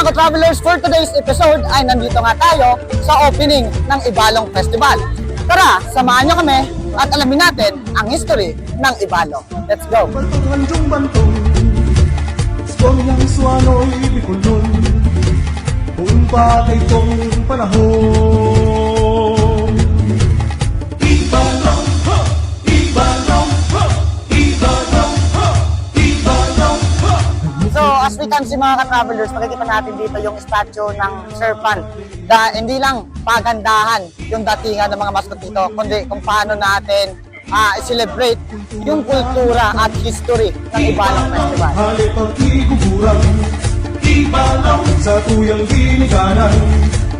mga ka-travelers, for today's episode ay nandito nga tayo sa opening ng Ibalong Festival. Tara, samahan nyo kami at alamin natin ang history ng Ibalong. Let's go! Bantong hanjong bantong, istoryang suwano'y bikulon, kung bakit itong panahon. Ibalong, ha! Ibalong, ha! Ibalong, ha! Ibalong, ha! So, as we can see mga ka-travelers, makikita natin dito yung statue ng serpent. Hindi lang pagandahan yung datingan ng mga mascot dito, kundi kung paano natin i-celebrate yung kultura at history ng Ibalong Festival. Halip ang iguguran, Ibalong sa tuyang diniganan,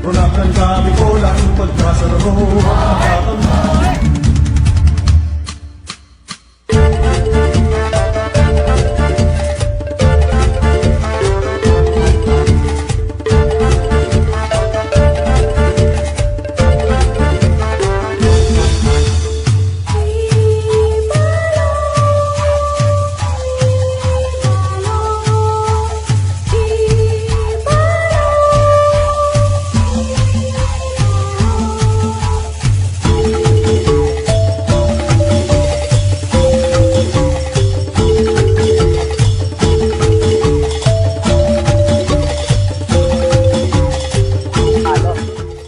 Ronakan kami kolang pagkasararo, makakambay.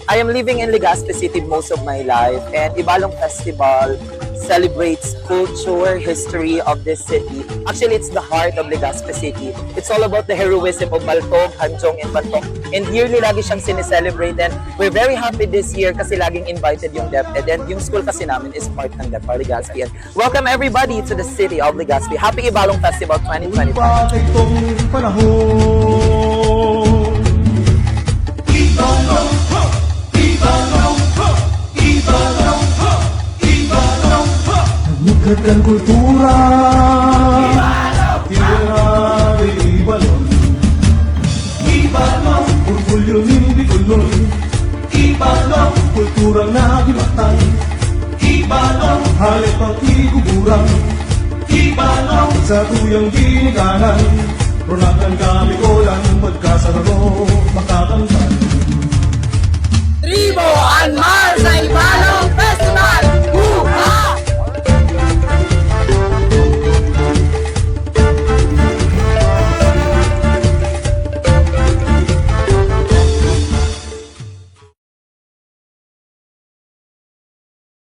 I am living in Legazpi City most of my life, and Ibalong Festival celebrates culture, history of this city. Actually, it's the heart of Legazpi City. It's all about the heroism of Baltog, Hanjong, and Bantok. And yearly lagi siyang sineselebrate, and we're very happy this year kasi laging invited yung DepEd. And yung school kasi namin is part ng DepEd Legazpi. And welcome everybody to the city of Legazpi. Happy Ibalong Festival 2025. Bakit itong panahon? Ibalong, ha! Ibalong, ha! Ibalong, ha! Ibalong, ha! Lukat ang kultura, Ibalong! Ibalong, Ibalong, orgulyo ni Bicolon, Ibalong, kulturang nagimatang, Ibalong, halip ang iguguran, Ibalong, sa tuyang diniganan, Ronakan kami kolang pagkasararo, makakantay. Tribo and Mars sa Ibalong!